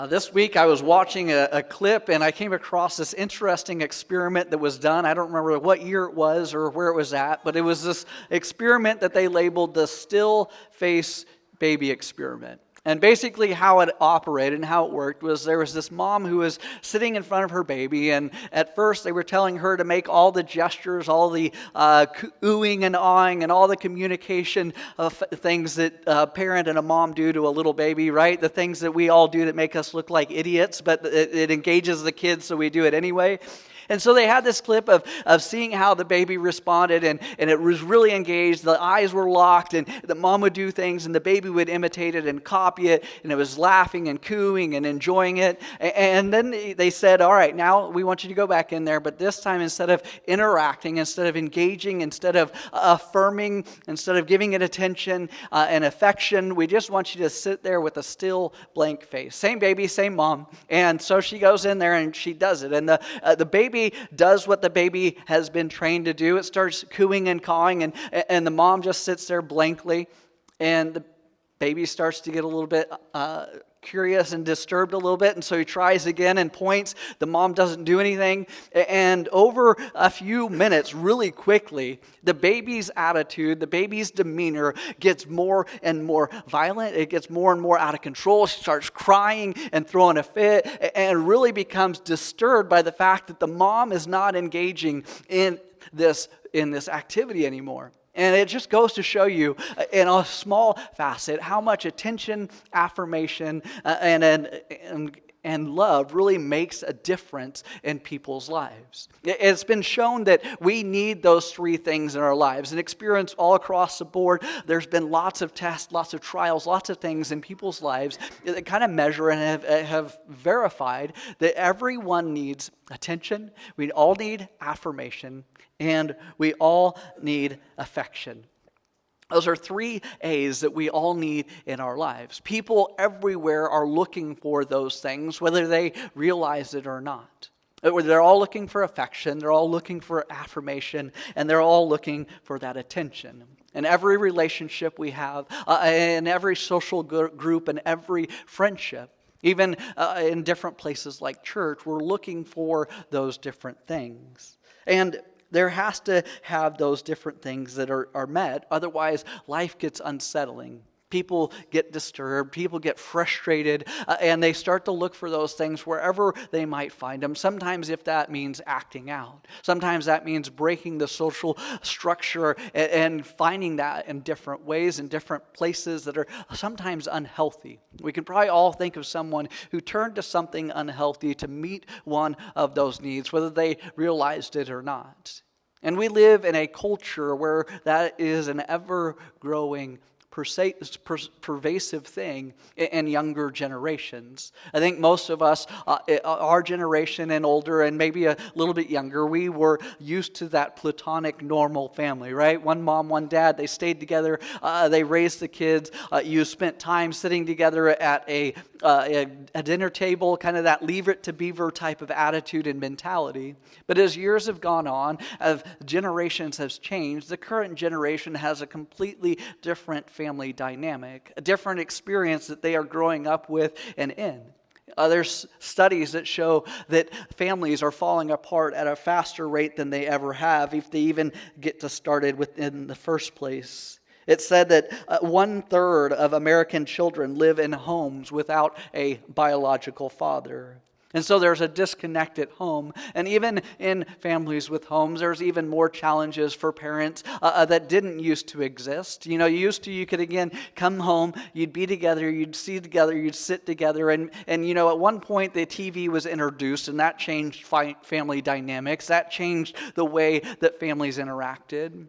This week I was watching a clip and I came across this interesting experiment that was done. I don't remember what year it was or where it was at, but it was this experiment that they labeled the still face baby experiment. And basically how it operated and how it worked was there was this mom who was sitting in front of her baby, and at first they were telling her to make all the gestures, all the oohing and awing and all the communication of things that a parent and a mom do to a little baby, right? The things that we all do that make us look like idiots, but it engages the kids, so we do it anyway. And so they had this clip of seeing how the baby responded, and it was really engaged. The eyes were locked, and the mom would do things, and the baby would imitate it and copy it, and it was laughing and cooing and enjoying it. And then they said, all right, now we want you to go back in there, but this time instead of interacting, instead of engaging, instead of affirming, instead of giving it attention and affection, we just want you to sit there with a still blank face. Same baby, same mom. And so she goes in there and she does it, and the baby does what the baby has been trained to do. It starts cooing and cawing, and the mom just sits there blankly, and the baby starts to get a little bit curious and disturbed a little bit, and so he tries again and points. The mom doesn't do anything, and over a few minutes, really quickly, the baby's attitude, the baby's demeanor gets more and more violent. It gets more and more out of control. She starts crying and throwing a fit, and really becomes disturbed by the fact that the mom is not engaging in this activity anymore. And it just goes to show you in a small facet how much attention, affirmation, and love really makes a difference in people's lives. It's been shown that we need those three things in our lives. An experience all across the board. There's been lots of tests, lots of trials, lots of things in people's lives that kind of measure and have verified that everyone needs attention. We all need affirmation. And we all need affection. Those are three A's that we all need in our lives. People everywhere are looking for those things, whether they realize it or not. They're all looking for affection, they're all looking for affirmation, and they're all looking for that attention. In every relationship we have, in every social group, and every friendship, even in different places like church, we're looking for those different things. And there has to have those different things that are met. Otherwise, life gets unsettling. People get disturbed. People get frustrated. And they start to look for those things wherever they might find them. Sometimes if that means acting out. Sometimes that means breaking the social structure and finding that in different ways, in different places that are sometimes unhealthy. We can probably all think of someone who turned to something unhealthy to meet one of those needs, whether they realized it or not. And we live in a culture where that is an ever-growing, pervasive thing in younger generations. I think most of us, our generation and older and maybe a little bit younger, we were used to that platonic normal family, right? One mom, one dad, they stayed together, they raised the kids, you spent time sitting together at a dinner table, kind of that leave it to beaver type of attitude and mentality. But as years have gone on, as generations have changed, the current generation has a completely different family dynamic, a different experience that they are growing up with and in. There's studies that show that families are falling apart at a faster rate than they ever have, if they even get to started within the first place. It said that 1/3 of American children live in homes without a biological father. And so there's a disconnect at home. And even in families with homes, there's even more challenges for parents that didn't used to exist. You know, you could again come home, you'd be together, you'd see together, you'd sit together. And you know, at one point the TV was introduced, and that changed family dynamics. That changed the way that families interacted.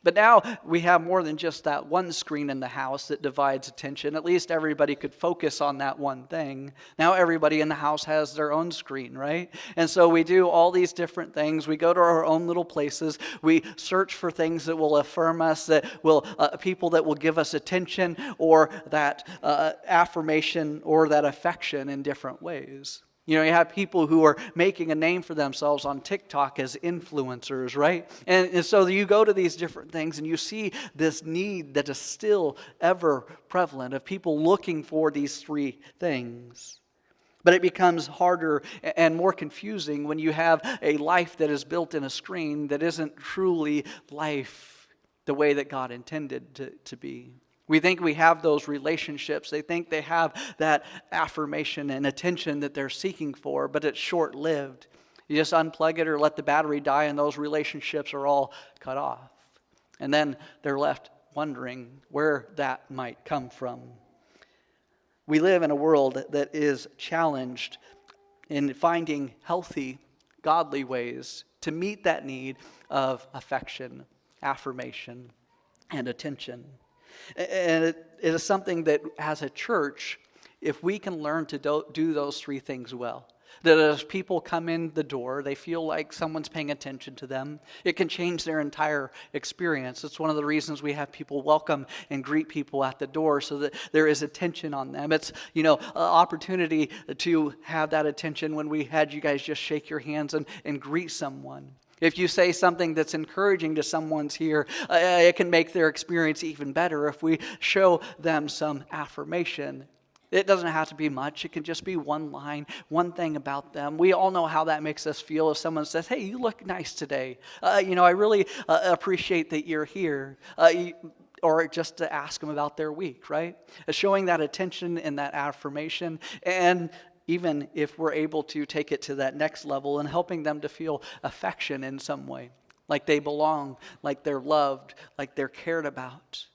But now we have more than just that one screen in the house that divides attention. At least everybody could focus on that one thing. Now everybody in the house has their own screen, right? And so we do all these different things. We go to our own little places. We search for things that will affirm us, that will people that will give us attention or that affirmation or that affection in different ways. You know, you have people who are making a name for themselves on TikTok as influencers, right? And so you go to these different things and you see this need that is still ever prevalent of people looking for these three things. But it becomes harder and more confusing when you have a life that is built in a screen that isn't truly life the way that God intended to be. We think we have those relationships. They think they have that affirmation and attention that they're seeking for, but it's short-lived. You just unplug it or let the battery die, and those relationships are all cut off. And then they're left wondering where that might come from. We live in a world that is challenged in finding healthy, godly ways to meet that need of affection, affirmation, and attention. And it is something that as a church, if we can learn to do those three things well, that as people come in the door, they feel like someone's paying attention to them. It can change their entire experience. It's one of the reasons we have people welcome and greet people at the door so that there is attention on them. It's, an opportunity to have that attention when we had you guys just shake your hands and greet someone. If you say something that's encouraging to someone's here, it can make their experience even better if we show them some affirmation. It doesn't have to be much. It can just be one line, one thing about them. We all know how that makes us feel if someone says, hey, you look nice today. I really appreciate that you're here. Or just to ask them about their week, right? Showing that attention and that affirmation. And even if we're able to take it to that next level and helping them to feel affection in some way. Like they belong, like they're loved, like they're cared about.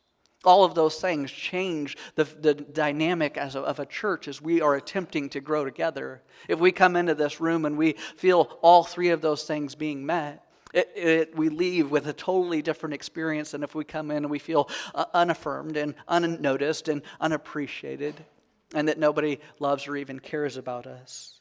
All of those things change the dynamic of a church as we are attempting to grow together. If we come into this room and we feel all three of those things being met, we leave with a totally different experience than if we come in and we feel unaffirmed and unnoticed and unappreciated, and that nobody loves or even cares about us.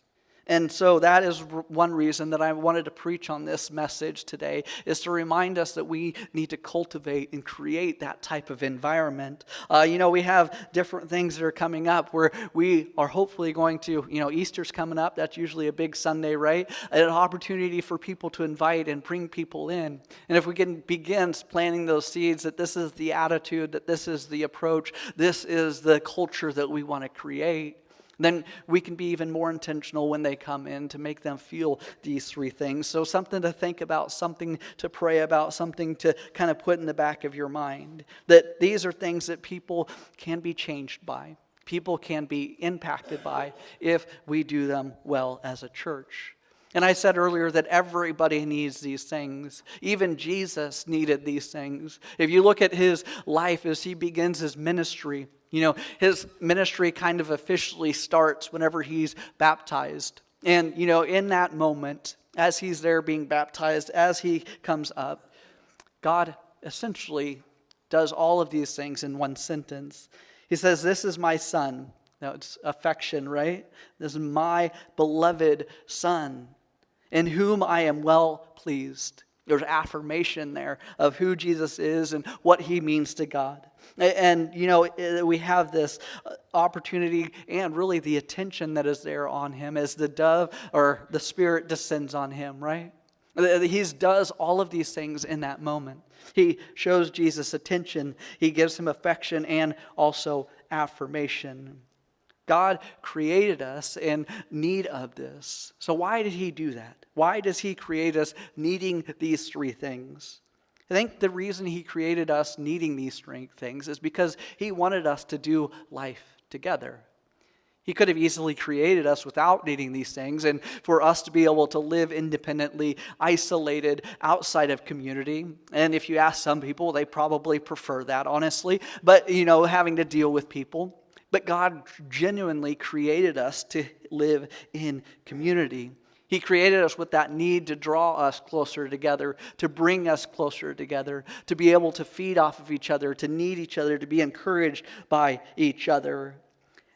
And so that is one reason that I wanted to preach on this message today, is to remind us that we need to cultivate and create that type of environment. We have different things that are coming up where we are hopefully going to, Easter's coming up. That's usually a big Sunday, right? An opportunity for people to invite and bring people in. And if we can begin planting those seeds that this is the attitude, that this is the approach, this is the culture that we want to create, then we can be even more intentional when they come in to make them feel these three things. So something to think about, something to pray about, something to kind of put in the back of your mind. That these are things that people can be changed by. People can be impacted by if we do them well as a church. And I said earlier that everybody needs these things. Even Jesus needed these things. If you look at his life as he begins his ministry, his ministry kind of officially starts whenever he's baptized. And, in that moment, as he's there being baptized, as he comes up, God essentially does all of these things in one sentence. He says, "This is my son." Now, it's affection, right? "This is my beloved son, in whom I am well pleased." There's affirmation there of who Jesus is and what he means to God. And, we have this opportunity and really the attention that is there on him as the dove or the Spirit descends on him, right? He does all of these things in that moment. He shows Jesus attention. He gives him affection and also affirmation. God created us in need of this. So why did he do that? Why does he create us needing these three things? I think the reason he created us needing these three things is because he wanted us to do life together. He could have easily created us without needing these things and for us to be able to live independently, isolated, outside of community. And if you ask some people, they probably prefer that, honestly. But, having to deal with people. But God genuinely created us to live in community. He created us with that need to draw us closer together, to bring us closer together, to be able to feed off of each other, to need each other, to be encouraged by each other.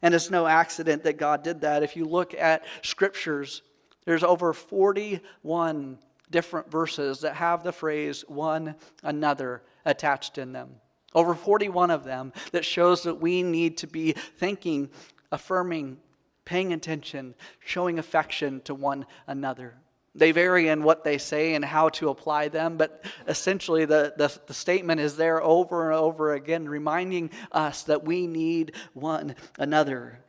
And it's no accident that God did that. If you look at scriptures, there's over 41 different verses that have the phrase "one another" attached in them. Over 41 of them that shows that we need to be thinking, affirming, paying attention, showing affection to one another. They vary in what they say and how to apply them, but essentially the statement is there over and over again, reminding us that we need one another.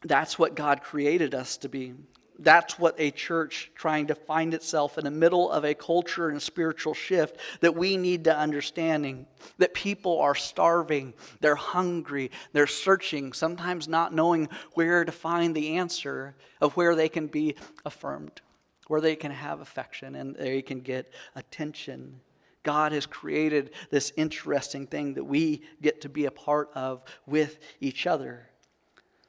That's what God created us to be. That's what a church trying to find itself in the middle of a culture and spiritual shift that we need to understanding. That people are starving, they're hungry, they're searching, sometimes not knowing where to find the answer of where they can be affirmed, where they can have affection and they can get attention. God has created this interesting thing that we get to be a part of with each other.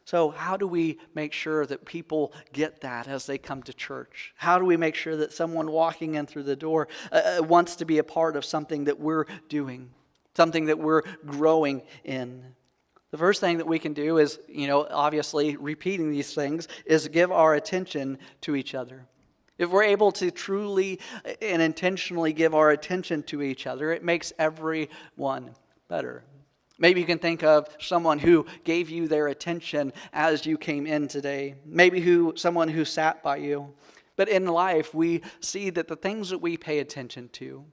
So how do we make sure that people get that as they come to church? How do we make sure that someone walking in through the door wants to be a part of something that we're doing, something that we're growing in? The first thing that we can do is, obviously repeating these things, is give our attention to each other. If we're able to truly and intentionally give our attention to each other, it makes everyone better. Maybe you can think of someone who gave you their attention as you came in today. Maybe someone who sat by you. But in life, we see that the things that we pay attention to,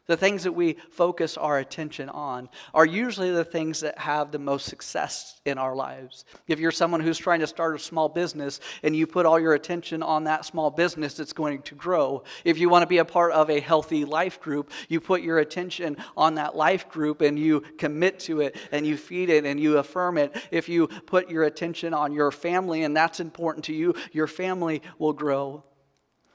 the things that we focus our attention on, are usually the things that have the most success in our lives. If you're someone who's trying to start a small business and you put all your attention on that small business, it's going to grow. If you want to be a part of a healthy life group, you put your attention on that life group and you commit to it and you feed it and you affirm it. If you put your attention on your family and that's important to you, your family will grow.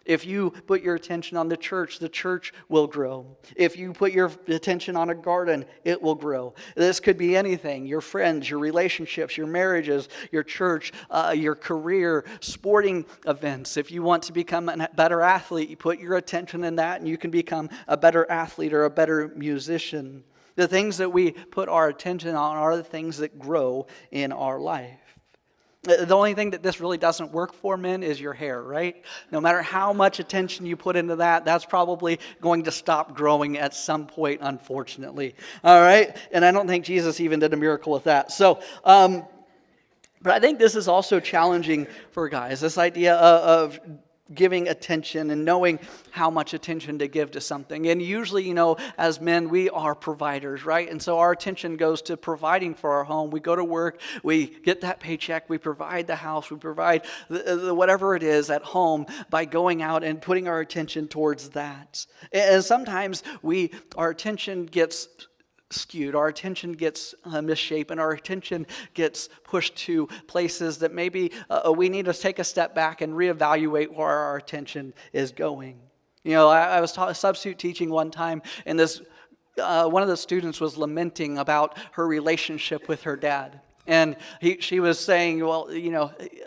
If you put your attention on the church will grow. If you put your attention on a garden, it will grow. This could be anything: your friends, your relationships, your marriages, your church, your career, sporting events. If you want to become a better athlete, you put your attention in that and you can become a better athlete or a better musician. The things that we put our attention on are the things that grow in our life. The only thing that this really doesn't work for, men, is your hair, right? No matter how much attention you put into that, that's probably going to stop growing at some point, unfortunately. All right? And I don't think Jesus even did a miracle with that. But I think this is also challenging for guys, this idea of giving attention and knowing how much attention to give to something. And usually, as men, we are providers, right? And so our attention goes to providing for our home. We go to work, we get that paycheck, we provide the house, we provide the whatever it is at home by going out and putting our attention towards that. And sometimes our attention gets skewed, our attention gets misshapen, our attention gets pushed to places that maybe we need to take a step back and reevaluate where our attention is going. I was substitute teaching one time, and one of the students was lamenting about her relationship with her dad. And she was saying, well,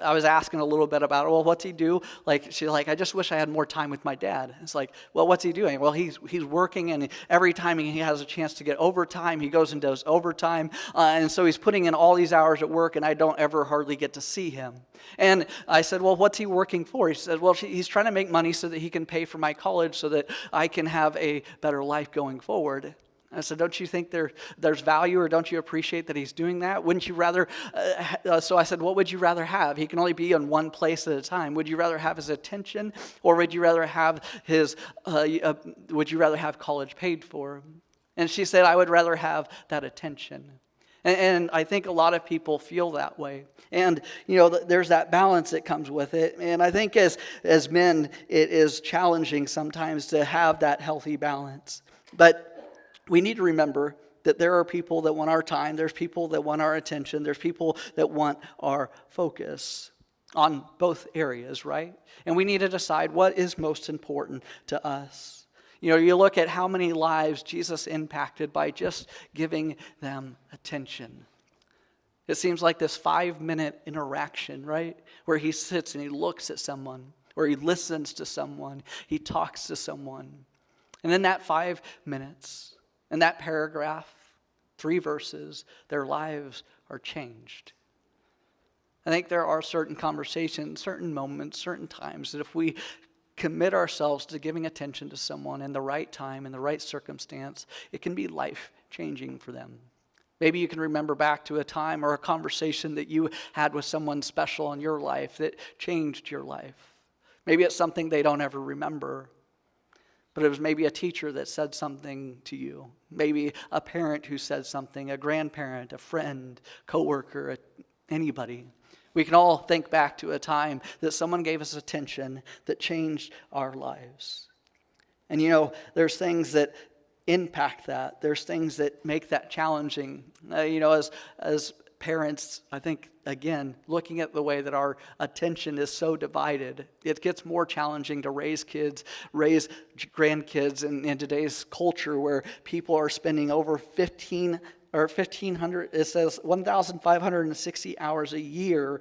I was asking a little bit about it. Well, what's he do? She's like, I just wish I had more time with my dad. It's like, well, what's he doing? Well, he's working, and every time he has a chance to get overtime, he goes and does overtime. And so he's putting in all these hours at work, and I don't ever hardly get to see him. And I said, well, what's he working for? He said, well, he's trying to make money so that he can pay for my college so that I can have a better life going forward. I said, don't you think there's value, or don't you appreciate that he's doing that? Wouldn't you rather, so I said, what would you rather have? He can only be in one place at a time. Would you rather have his attention, or would you rather have would you rather have college paid for? And she said, I would rather have that attention. And I think a lot of people feel that way. And, there's that balance that comes with it. And I think as men, it is challenging sometimes to have that healthy balance. But we need to remember that there are people that want our time, there's people that want our attention, there's people that want our focus on both areas, right? And we need to decide what is most important to us. You look at how many lives Jesus impacted by just giving them attention. It seems like this 5-minute interaction, right? Where he sits and he looks at someone, where he listens to someone, he talks to someone. And in that 5 minutes, in that paragraph, 3 verses, their lives are changed. I think there are certain conversations, certain moments, certain times that if we commit ourselves to giving attention to someone in the right time, in the right circumstance, it can be life-changing for them. Maybe you can remember back to a time or a conversation that you had with someone special in your life that changed your life. Maybe it's something they don't ever remember. But it was maybe a teacher that said something to you. Maybe a parent who said something, a grandparent, a friend, coworker, anybody. We can all think back to a time that someone gave us attention that changed our lives. And there's things that impact that. There's things that make that challenging. As parents, I think, again, looking at the way that our attention is so divided, it gets more challenging to raise kids, raise grandkids in today's culture where people are spending over 1,500, it says 1,560 hours a year,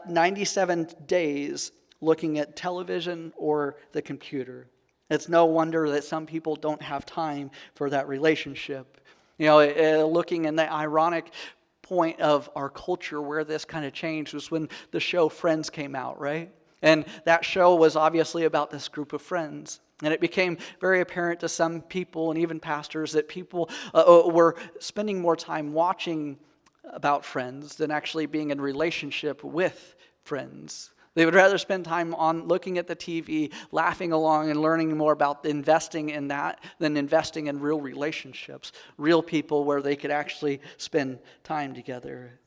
97 days looking at television or the computer. It's no wonder that some people don't have time for that relationship. Looking in the ironic point of our culture where this kind of changed was when the show Friends came out, right? And that show was obviously about this group of friends. And it became very apparent to some people and even pastors that people were spending more time watching about friends than actually being in relationship with friends. They would rather spend time on looking at the TV, laughing along and learning more about investing in that than investing in real relationships, real people where they could actually spend time together.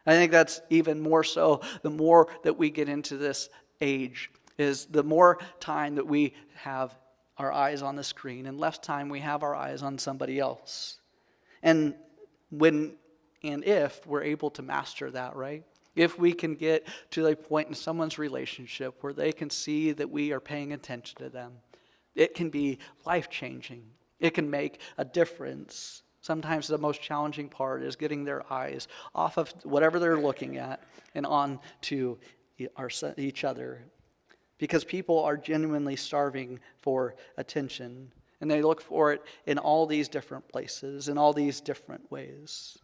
I think that's even more so the more that we get into this age, is the more time that we have our eyes on the screen and less time we have our eyes on somebody else. And when and if we're able to master that, right? If we can get to a point in someone's relationship where they can see that we are paying attention to them, it can be life-changing. It can make a difference. Sometimes the most challenging part is getting their eyes off of whatever they're looking at and on to each other. Because people are genuinely starving for attention, and they look for it in all these different places, in all these different ways.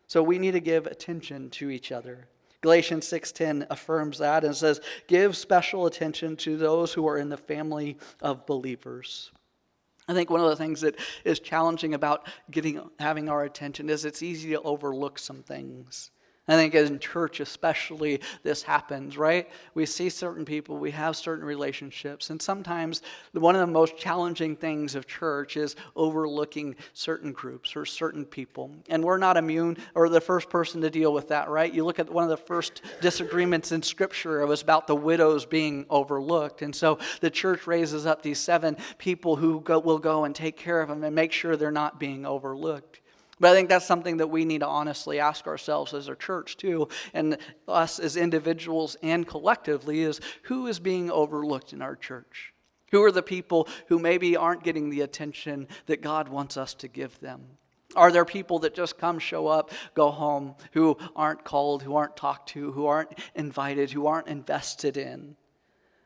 So we need to give attention to each other. Galatians 6:10 affirms that and says, give special attention to those who are in the family of believers. I think one of the things that is challenging about having our attention is it's easy to overlook some things. I think in church especially this happens, right? We see certain people, we have certain relationships, and sometimes one of the most challenging things of church is overlooking certain groups or certain people. And we're not immune or the first person to deal with that, right? You look at one of the first disagreements in Scripture, it was about the widows being overlooked. And so the church raises up these 7 people who will go and take care of them and make sure they're not being overlooked. But I think that's something that we need to honestly ask ourselves as a church too, and us as individuals and collectively, is who is being overlooked in our church? Who are the people who maybe aren't getting the attention that God wants us to give them? Are there people that just come, show up, go home, who aren't called, who aren't talked to, who aren't invited, who aren't invested in?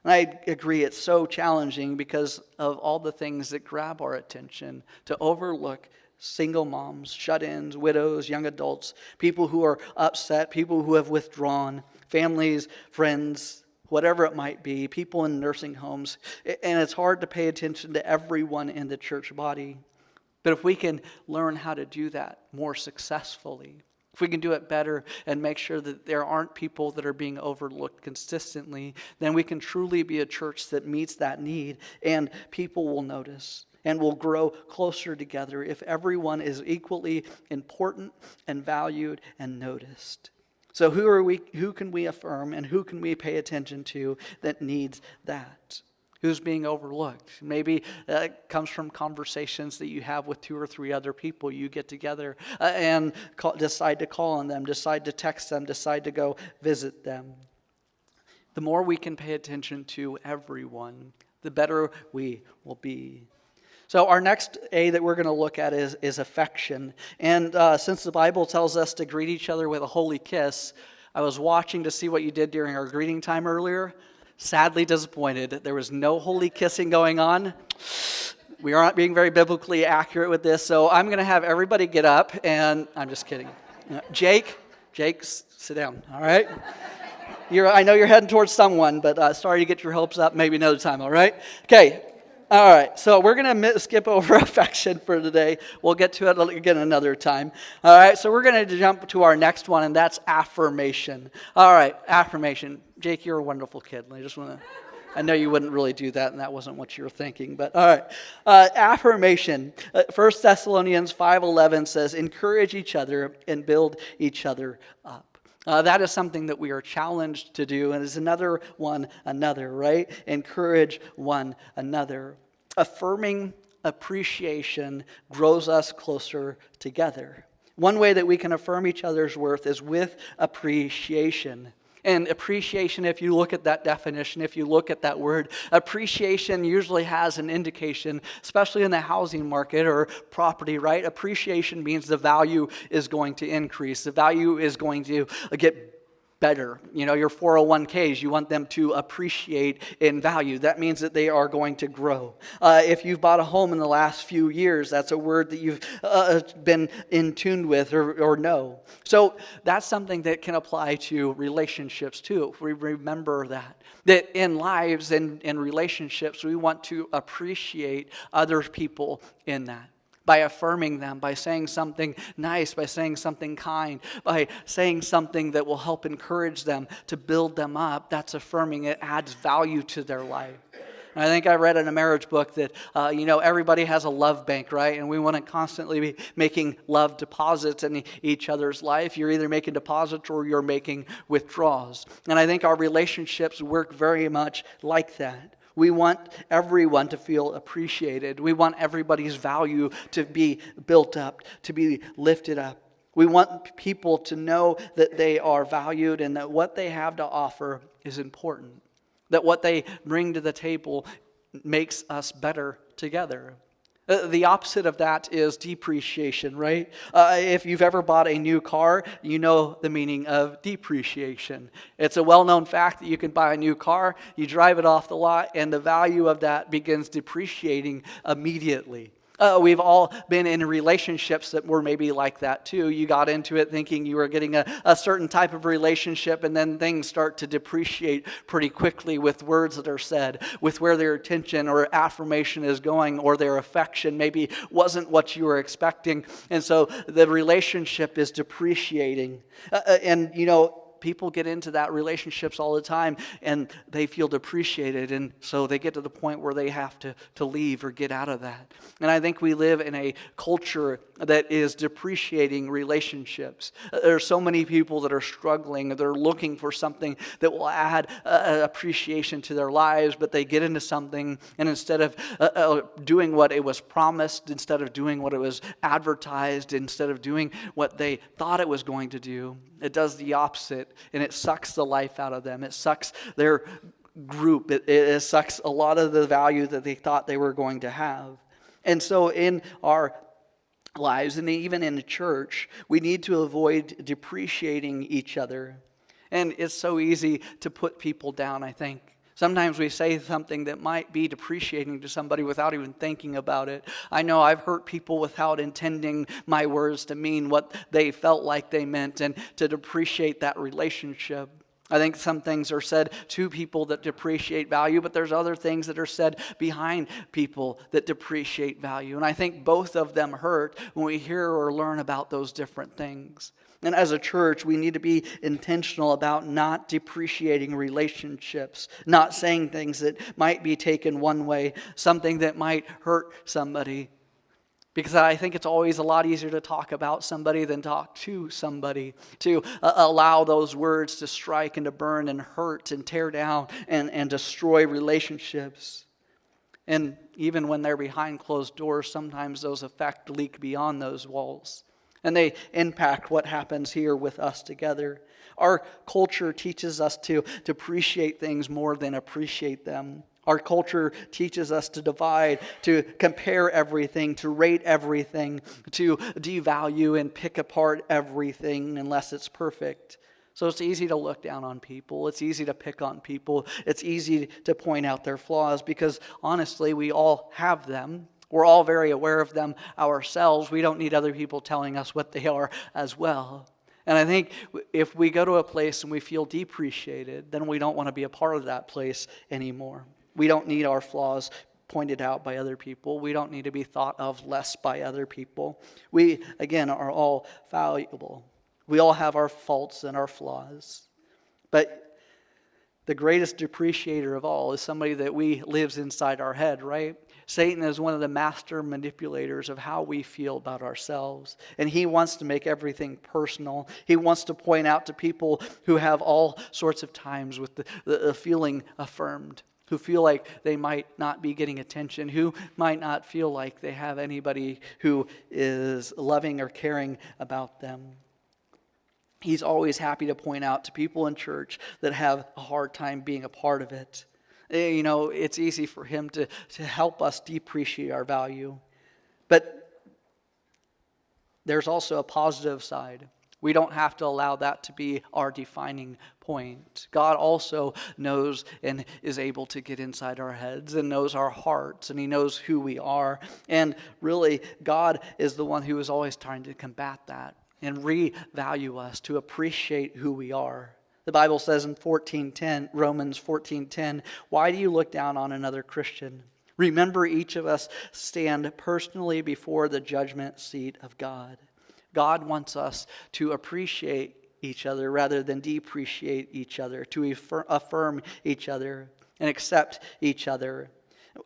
And I agree, it's so challenging because of all the things that grab our attention to overlook single moms, shut-ins, widows, young adults, people who are upset, people who have withdrawn, families, friends, whatever it might be, people in nursing homes. And it's hard to pay attention to everyone in the church body. But if we can learn how to do that more successfully, if we can do it better and make sure that there aren't people that are being overlooked consistently, then we can truly be a church that meets that need, and people will notice and will grow closer together if everyone is equally important and valued and noticed. So who can we affirm and who can we pay attention to that needs that? Who's being overlooked? Maybe that comes from conversations that you have with 2 or 3 other people. You get together and decide to call on them, decide to text them, decide to go visit them. The more we can pay attention to everyone, the better we will be. So our next A that we're going to look at is affection. And since the Bible tells us to greet each other with a holy kiss, I was watching to see what you did during our greeting time earlier. Sadly disappointed. There was no holy kissing going on. We aren't being very biblically accurate with this, so I'm going to have everybody get up, and I'm just kidding. Jake, sit down, all right? I know you're heading towards someone, but sorry to get your hopes up. Maybe another time, all right? Okay. All right, so we're going to skip over affection for today. We'll get to it again another time. All right, so we're going to jump to our next one, and that's affirmation. All right, affirmation. Jake, you're a wonderful kid. I know you wouldn't really do that, and that wasn't what you were thinking, but all right. Affirmation. 1 Thessalonians 5:11 says, encourage each other and build each other up. That is something that we are challenged to do, and is another one another, right? Encourage one another. Affirming appreciation grows us closer together. One way that we can affirm each other's worth is with appreciation. And appreciation, if you look at that definition, if you look at that word, appreciation usually has an indication, especially in the housing market or property, right? Appreciation means the value is going to increase. The value is going to get better. Your 401ks, you want them to appreciate in value. That means that they are going to grow. If you've bought a home in the last few years, that's a word that you've been in tune with or know. So that's something that can apply to relationships too. If we remember that in lives and in relationships, we want to appreciate other people in that. By affirming them, by saying something nice, by saying something kind, by saying something that will help encourage them to build them up, that's affirming. It adds value to their life. And I think I read in a marriage book that, everybody has a love bank, right? And we want to constantly be making love deposits in each other's life. You're either making deposits or you're making withdrawals. And I think our relationships work very much like that. We want everyone to feel appreciated. We want everybody's value to be built up, to be lifted up. We want people to know that they are valued and that what they have to offer is important. That what they bring to the table makes us better together. The opposite of that is depreciation, right? If you've ever bought a new car, you know the meaning of depreciation. It's a well-known fact that you can buy a new car, you drive it off the lot, and the value of that begins depreciating immediately. We've all been in relationships that were maybe like that too. You got into it thinking you were getting a certain type of relationship, and then things start to depreciate pretty quickly with words that are said, with where their attention or affirmation is going, or their affection maybe wasn't what you were expecting. And so the relationship is depreciating. People get into that relationships all the time and they feel depreciated, and so they get to the point where they have to leave or get out of that. And I think we live in a culture that is depreciating relationships. There are so many people that are struggling. They're looking for something that will add appreciation to their lives, but they get into something, and instead of doing what it was promised, instead of doing what it was advertised, instead of doing what they thought it was going to do, it does the opposite, and it sucks the life out of them. It sucks their group. It sucks a lot of the value that they thought they were going to have. And so in our lives, and even in the church, we need to avoid depreciating each other. And it's so easy to put people down, I think. Sometimes we say something that might be depreciating to somebody without even thinking about it. I know I've hurt people without intending my words to mean what they felt like they meant and to depreciate that relationship. I think some things are said to people that depreciate value, but there's other things that are said behind people that depreciate value. And I think both of them hurt when we hear or learn about those different things. And as a church, we need to be intentional about not depreciating relationships, not saying things that might be taken one way, something that might hurt somebody. Because I think it's always a lot easier to talk about somebody than talk to somebody, to allow those words to strike and to burn and hurt and tear down and destroy relationships. And even when they're behind closed doors, sometimes those effects leak beyond those walls. And they impact what happens here with us together. Our culture teaches us to depreciate things more than appreciate them. Our culture teaches us to divide, to compare everything, to rate everything, to devalue and pick apart everything unless it's perfect. So it's easy to look down on people. It's easy to pick on people. It's easy to point out their flaws because honestly, we all have them. We're all very aware of them ourselves. We don't need other people telling us what they are as well. And I think if we go to a place and we feel depreciated, then we don't want to be a part of that place anymore. We don't need our flaws pointed out by other people. We don't need to be thought of less by other people. We, again, are all valuable. We all have our faults and our flaws. But The greatest depreciator of all is somebody that lives inside our head, right? Satan is one of the master manipulators of how we feel about ourselves. And he wants to make everything personal. He wants to point out to people who have all sorts of times with the feeling affirmed, who feel like they might not be getting attention, who might not feel like they have anybody who is loving or caring about them. He's always happy to point out to people in church that have a hard time being a part of it. You know, it's easy for him to help us depreciate our value. But there's also a positive side. We don't have to allow that to be our defining point. God also knows and is able to get inside our heads and knows our hearts, and he knows who we are. And really, God is the one who is always trying to combat that and revalue us, to appreciate who we are. The Bible says in Romans 14:10, why do you look down on another Christian? Remember, each of us stand personally before the judgment seat of God. God wants us to appreciate each other rather than depreciate each other, to affirm each other and accept each other.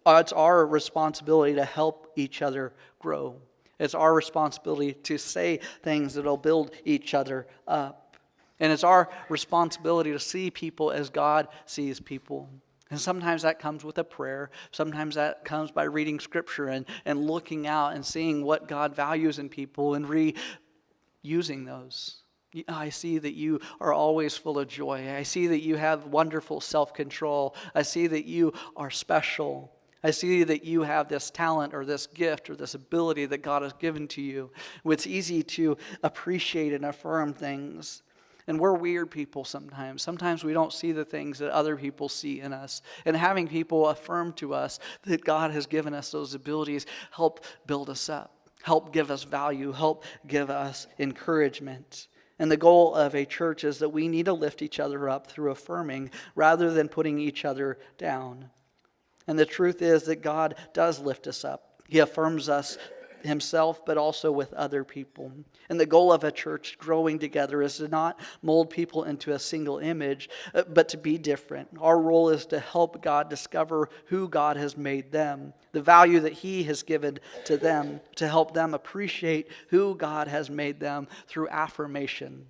It's our responsibility to help each other grow. It's our responsibility to say things that will build each other up. And it's our responsibility to see people as God sees people. And sometimes that comes with a prayer. Sometimes that comes by reading Scripture and looking out and seeing what God values in people and reusing those. I see that you are always full of joy. I see that you have wonderful self-control. I see that you are special. I see that you have this talent or this gift or this ability that God has given to you. It's easy to appreciate and affirm things. And we're weird people sometimes. Sometimes we don't see the things that other people see in us. And having people affirm to us that God has given us those abilities help build us up, help give us value, help give us encouragement. And the goal of a church is that we need to lift each other up through affirming rather than putting each other down. And the truth is that God does lift us up. He affirms us himself, but also with other people. And the goal of a church growing together is to not mold people into a single image, but to be different. Our role is to help God discover who God has made them, the value that he has given to them, to help them appreciate who God has made them through affirmation.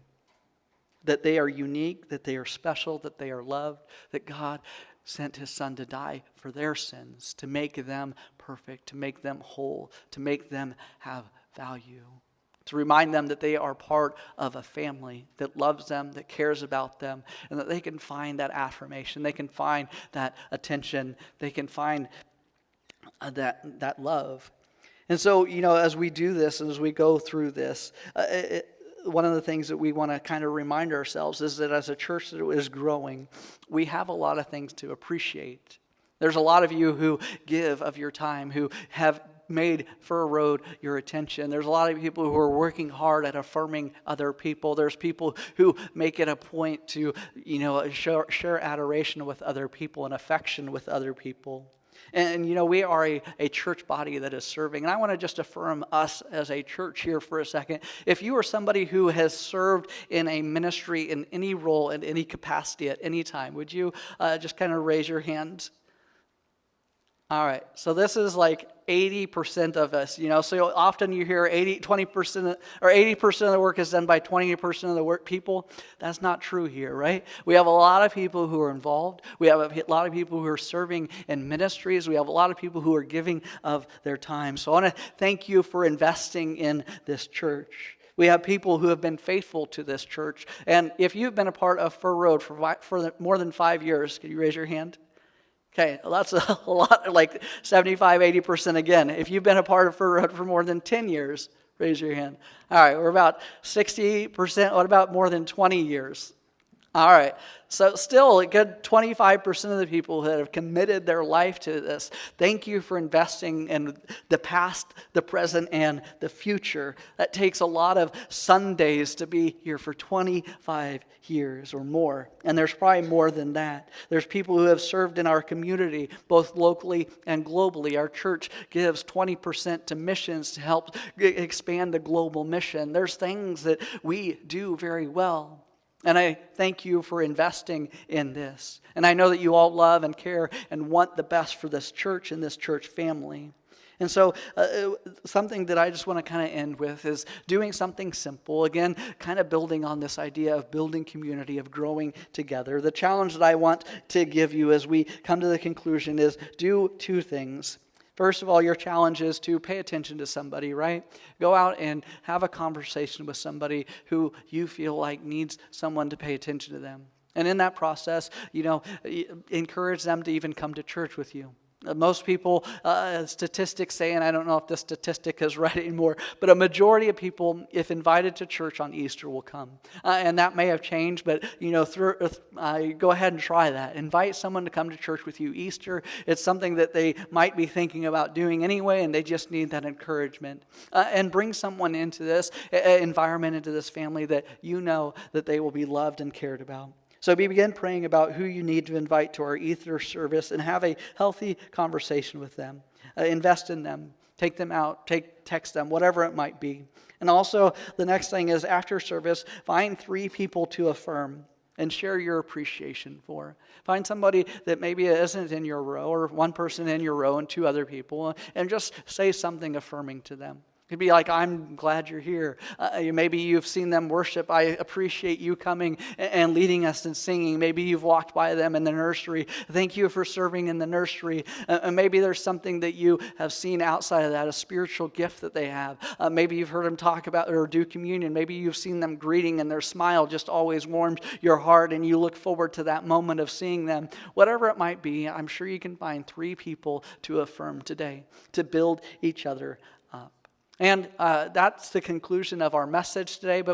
That they are unique, that they are special, that they are loved, that God sent his son to die for their sins, to make them perfect, to make them whole, to make them have value, to remind them that they are part of a family that loves them, that cares about them, and that they can find that affirmation, they can find that attention, they can find that love. And so, as we do this and as we go through this, one of the things that we want to kind of remind ourselves is that as a church that is growing, we have a lot of things to appreciate. There's a lot of you who give of your time, who have made Fur Road your attention. There's a lot of people who are working hard at affirming other people. There's people who make it a point to, share adoration with other people and affection with other people. And, we are a church body that is serving. And I want to just affirm us as a church here for a second. If you are somebody who has served in a ministry in any role, in any capacity at any time, would you just kind of raise your hand? All right, so this is like 80% of us, so often you hear 20% or 80% of the work is done by 20% of the work people. That's not true here, right? We have a lot of people who are involved. We have a lot of people who are serving in ministries. We have a lot of people who are giving of their time. So I want to thank you for investing in this church. We have people who have been faithful to this church. And if you've been a part of Fur Road for more than 5 years, can you raise your hand? Okay, well, that's a lot, like 75, 80% again. If you've been a part of Fur Road for more than 10 years, raise your hand. All right, we're about 60%. What about more than 20 years? All right, so still a good 25% of the people that have committed their life to this. Thank you for investing in the past, the present, and the future. That takes a lot of Sundays to be here for 25 years or more. And there's probably more than that. There's people who have served in our community, both locally and globally. Our church gives 20% to missions to help expand the global mission. There's things that we do very well. And I thank you for investing in this. And I know that you all love and care and want the best for this church and this church family. And so something that I just want to kind of end with is doing something simple. Again, kind of building on this idea of building community, of growing together. The challenge that I want to give you as we come to the conclusion is do two things. First of all, your challenge is to pay attention to somebody, right? Go out and have a conversation with somebody who you feel like needs someone to pay attention to them. And in that process, encourage them to even come to church with you. Most people, statistics say, and I don't know if this statistic is right anymore, but a majority of people, if invited to church on Easter, will come. And that may have changed, but go ahead and try that. Invite someone to come to church with you Easter. It's something that they might be thinking about doing anyway, and they just need that encouragement. And bring someone into this environment, into this family that you know that they will be loved and cared about. So begin praying about who you need to invite to our Easter service and have a healthy conversation with them. Invest in them. Take them out. Text them, whatever it might be. And also, the next thing is after service, find 3 people to affirm and share your appreciation for. Find somebody that maybe isn't in your row, or one person in your row and 2 other people, and just say something affirming to them. It'd be like, I'm glad you're here. Maybe you've seen them worship. I appreciate you coming and leading us in singing. Maybe you've walked by them in the nursery. Thank you for serving in the nursery. And maybe there's something that you have seen outside of that, a spiritual gift that they have. Maybe you've heard them talk about or do communion. Maybe you've seen them greeting and their smile just always warms your heart and you look forward to that moment of seeing them. Whatever it might be, I'm sure you can find 3 people to affirm today, to build each other up. And that's the conclusion of our message today. But